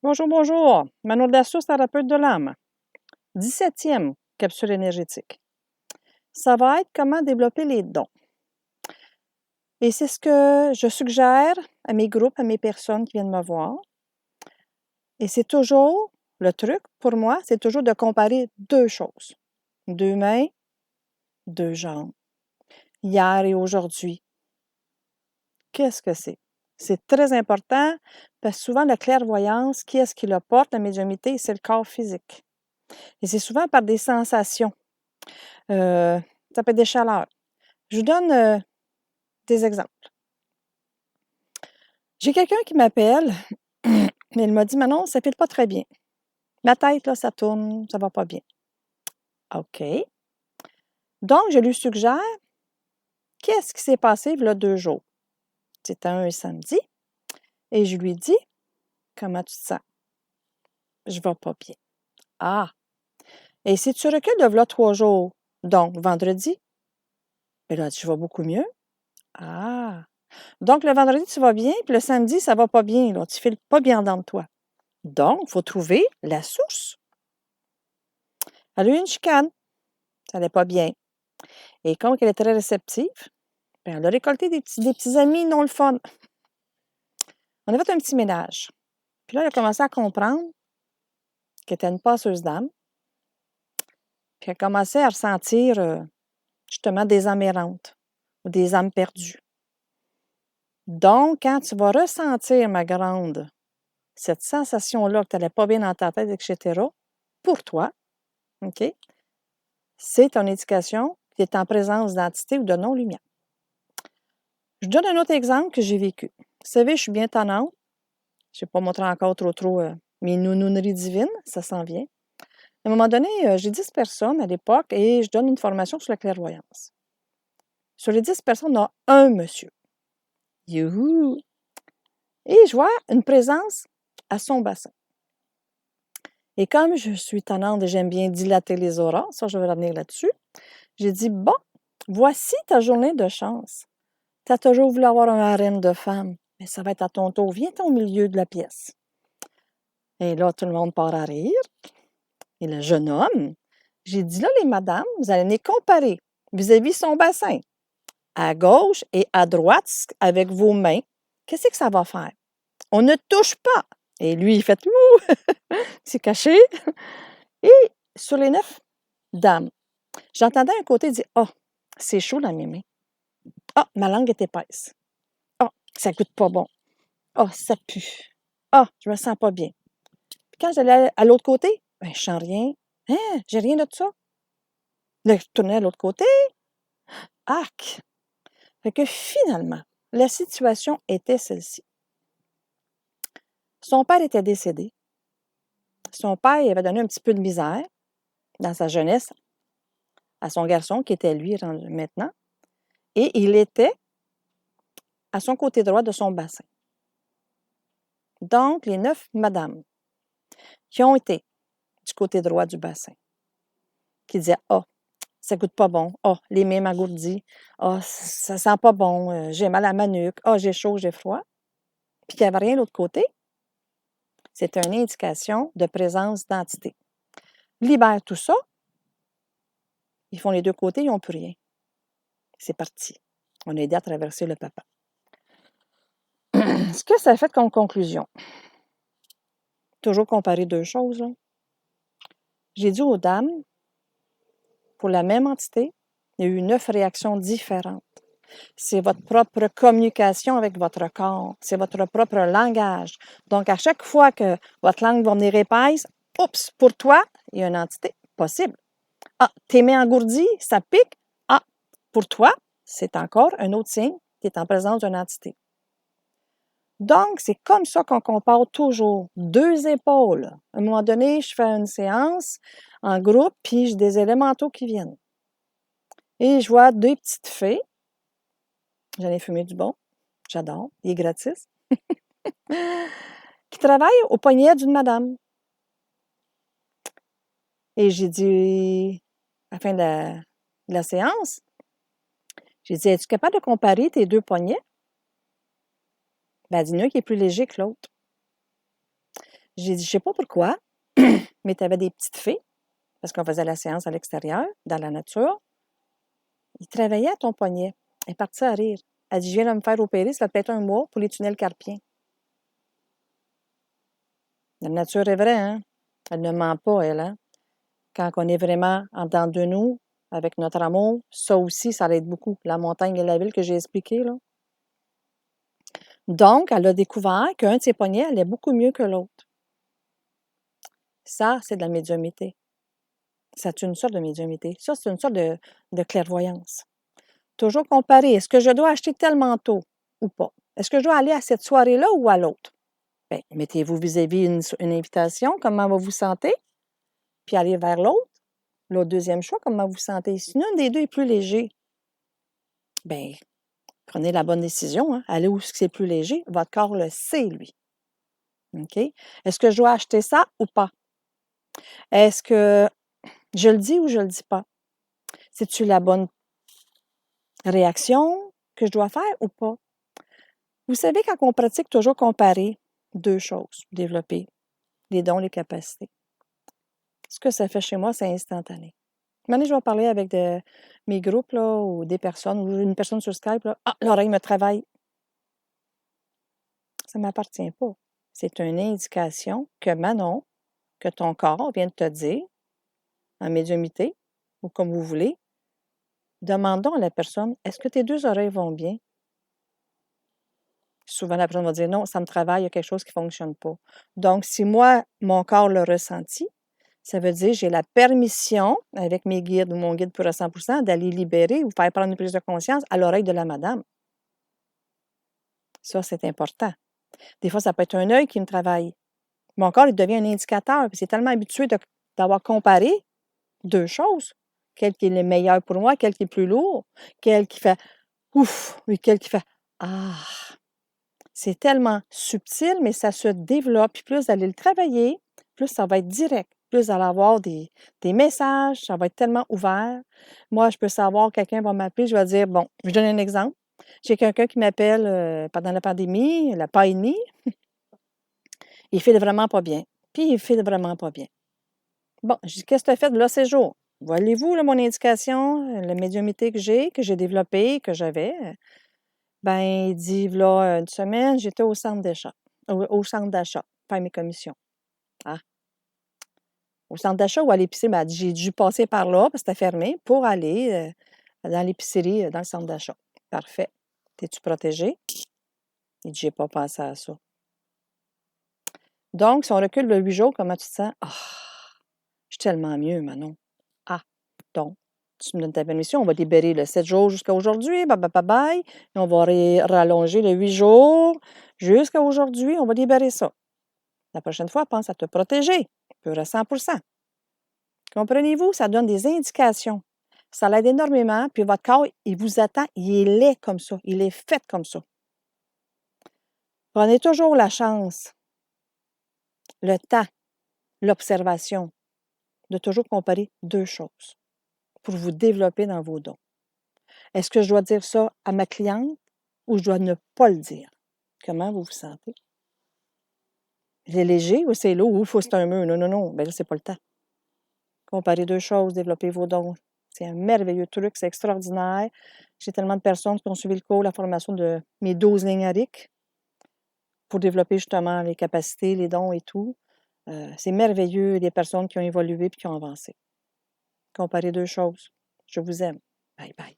Bonjour, bonjour. Manon Dassault, thérapeute de l'âme. 17e capsule énergétique. Ça va être comment développer les dons. Et c'est ce que je suggère à mes groupes, à mes personnes qui viennent me voir. Et c'est toujours, le truc pour moi, c'est toujours de comparer deux choses. 2 mains, 2 jambes. Hier et aujourd'hui. Qu'est-ce que c'est? C'est très important parce que souvent, la clairvoyance, qui est-ce qui le porte, la médiumnité, c'est le corps physique. Et c'est souvent par des sensations. Ça peut être des chaleurs. Je vous donne des exemples. J'ai quelqu'un qui m'appelle et il m'a dit: «Manon, ça file pas très bien. Ma tête, là, ça tourne, ça va pas bien». OK. Donc, je lui suggère, qu'est-ce qui s'est passé v'là 2 jours? C'était un samedi et je lui dis: «Comment tu te sens?» «Je vais pas bien». «Ah! Et si tu recules de v'là 3 jours, donc vendredi?» «Ben là, je vais beaucoup mieux». «Ah! Donc le vendredi, tu vas bien, puis le samedi, ça va pas bien, là, tu files pas bien dedans de toi. Donc, il faut trouver la source». Elle a eu une chicane, ça allait pas bien. Et comme qu'elle est très réceptive, ben, elle a récolté des petits amis non le fun. On a fait un petit ménage. Puis là, elle a commencé à comprendre qu'elle était une passeuse d'âme. Puis elle commençait à ressentir justement des âmes errantes ou des âmes perdues. Donc, quand tu vas ressentir, ma grande, cette sensation-là que tu n'allais pas bien dans ta tête, etc., pour toi, OK, c'est ton indication qui est en présence d'entité ou de non-lumière. Je donne un autre exemple que j'ai vécu. Vous savez, je suis bien tannante. Je n'ai pas montré encore trop mes nounouneries divines, ça s'en vient. À un moment donné, j'ai 10 personnes à l'époque et je donne une formation sur la clairvoyance. Sur les 10 personnes, on a un monsieur. Youhou! Et je vois une présence à son bassin. Et comme je suis tannante et j'aime bien dilater les auras, ça, je vais revenir là-dessus, j'ai dit: «Bon, voici ta journée de chance. Tu as toujours voulu avoir un harem de femmes, mais ça va être à ton tour. Viens au milieu de la pièce». Et là, tout le monde part à rire. Et le jeune homme, j'ai dit: «Là, les madames, vous allez les comparer vis-à-vis son bassin, à gauche et à droite avec vos mains. Qu'est-ce que ça va faire? On ne touche pas!» Et lui, il fait: «Ouh!» Il s'est caché. Et sur les 9 dames, j'entendais un côté dire: «Ah, c'est chaud dans mes mains. Ah, ma langue est épaisse. Ah, ça goûte pas bon. Ah, ça pue. Ah, je me sens pas bien». Puis quand j'allais à l'autre côté, ben, je sens rien. Hein, j'ai rien de ça. Là, je tournais à l'autre côté. Arc! Fait que finalement, la situation était celle-ci. Son père était décédé. Son père, il avait donné un petit peu de misère dans sa jeunesse à son garçon, qui était lui maintenant, et il était à son côté droit de son bassin. Donc, les 9 madames qui ont été du côté droit du bassin, qui disaient: «Ah, ça goûte pas bon. Ah, les mains m'engourdissent. Ah, ça sent pas bon. J'ai mal à ma nuque. Ah, j'ai chaud, j'ai froid». Puis qu'il n'y avait rien de l'autre côté, c'est une indication de présence d'entité. Libère tout ça, ils font les 2 côtés, ils n'ont plus rien. C'est parti. On a aidé à traverser le papa. Ce que ça fait comme conclusion, toujours comparer 2 choses, là. J'ai dit aux dames, pour la même entité, il y a eu 9 réactions différentes. C'est votre propre communication avec votre corps, c'est votre propre langage. Donc, à chaque fois que votre langue va venir épaisse, oups, pour toi, il y a une entité possible. Ah, tes mains engourdies, ça pique. Ah, pour toi, c'est encore un autre signe qui est en présence d'une entité. Donc, c'est comme ça qu'on compare toujours 2 épaules. À un moment donné, je fais une séance en groupe, puis j'ai des élémentaux qui viennent. Et je vois 2 petites fées. J'en ai fumé du bon. J'adore. Il est gratis. Qui travaillent au poignet d'une madame. Et j'ai dit, à la fin de la séance, j'ai dit: «Es-tu capable de comparer tes 2 poignets?» Ben, elle dit: «Il y en a un qui est plus léger que l'autre». J'ai dit: «Je sais pas pourquoi, mais tu avais des petites fées», parce qu'on faisait la séance à l'extérieur, dans la nature. «Ils travaillaient à ton poignet». Elle est partie à rire. Elle dit: «Je viens de me faire opérer, ça fait peut-être 1 mois pour les tunnels carpiens». La nature est vraie, hein? Elle ne ment pas, elle, hein? Quand on est vraiment en dedans de nous, avec notre amour, ça aussi, ça l'aide beaucoup. La montagne et la ville que j'ai expliqué, là. Donc, elle a découvert qu'un de ses poignets allait beaucoup mieux que l'autre. Ça, c'est de la médiumnité. C'est une sorte de médiumnité. Ça, c'est une sorte de clairvoyance. Toujours comparer. Est-ce que je dois acheter tel manteau ou pas? Est-ce que je dois aller à cette soirée-là ou à l'autre? Bien, mettez-vous vis-à-vis une invitation, comment vous vous sentez, puis allez vers l'autre. L'autre deuxième choix, comment vous vous sentez. Si l'un des deux est plus léger, bien, prenez la bonne décision, hein. Allez où c'est plus léger. Votre corps le sait, lui. OK? Est-ce que je dois acheter ça ou pas? Est-ce que je le dis ou je le dis pas? C'est-tu la bonne réaction que je dois faire ou pas? Vous savez, quand on pratique toujours comparer deux choses, développer les dons, les capacités, ce que ça fait chez moi, c'est instantané. Un moment donné, je vais parler avec mes groupes là, ou des personnes, ou une personne sur Skype, là, ah, l'oreille me travaille. Ça ne m'appartient pas. C'est une indication que Manon, que ton corps vient de te dire, en médiumnité, ou comme vous voulez, demandons à la personne, est-ce que tes deux oreilles vont bien? Souvent, la personne va dire non, ça me travaille, il y a quelque chose qui ne fonctionne pas. Donc, si moi, mon corps l'a ressenti, ça veut dire que j'ai la permission, avec mes guides ou mon guide pour à 100 d'aller libérer ou faire prendre une prise de conscience à l'oreille de la madame. Ça, c'est important. Des fois, ça peut être un œil qui me travaille. Mon corps, il devient un indicateur. Puis c'est tellement habitué d'avoir comparé deux choses. Quel qui est le meilleur pour moi, quel qui est plus lourd, quel qui fait ouf, et quel qui fait ah. C'est tellement subtil, mais ça se développe. Puis plus vous allez le travailler, plus ça va être direct. Plus vous allez avoir des messages, ça va être tellement ouvert. Moi, je peux savoir, quelqu'un va m'appeler, je vais dire, bon, je donne un exemple. J'ai quelqu'un qui m'appelle pendant la pandémie, la pandémie, il file vraiment pas bien. Puis il file vraiment pas bien. Bon, je dis, qu'est-ce que tu as fait de là ces jours? Voyez-vous, là, mon indication, la médiumnité que j'ai développée, que j'avais? Ben, il dit, voilà une semaine, j'étais au centre d'achat, au centre d'achat, faire mes commissions. Ah, au centre d'achat ou à l'épicerie, ben, elle dit, j'ai dû passer par là parce que c'était fermé pour aller dans l'épicerie, dans le centre d'achat. Parfait. T'es-tu protégé? Il dit, j'ai pas pensé à ça. Donc, si on recule de 8 jours, comment tu te sens? Ah, je suis tellement mieux, Manon. Ah, donc, tu me donnes ta permission, on va libérer le 7 jours jusqu'à aujourd'hui, bye, bye, bye, bye, et on va rallonger le 8 jours jusqu'à aujourd'hui, on va libérer ça. La prochaine fois, pense à te protéger, pur à 100 Comprenez-vous? Ça donne des indications. Ça l'aide énormément, puis votre corps, il vous attend, il est laid comme ça, il est fait comme ça. Prenez toujours la chance, le temps, l'observation, de toujours comparer deux choses pour vous développer dans vos dons. Est-ce que je dois dire ça à ma cliente ou je dois ne pas le dire? Comment vous vous sentez? C'est léger ou c'est lourd ou faut c'est un mur? Non, non, non. Ben là, c'est pas le temps. Comparer deux choses, développer vos dons. C'est un merveilleux truc, c'est extraordinaire. J'ai tellement de personnes qui ont suivi le cours, la formation de mes 12 lignes ARIC pour développer justement les capacités, les dons et tout. C'est merveilleux, des personnes qui ont évolué et qui ont avancé. Comparer deux choses. Je vous aime. Bye bye.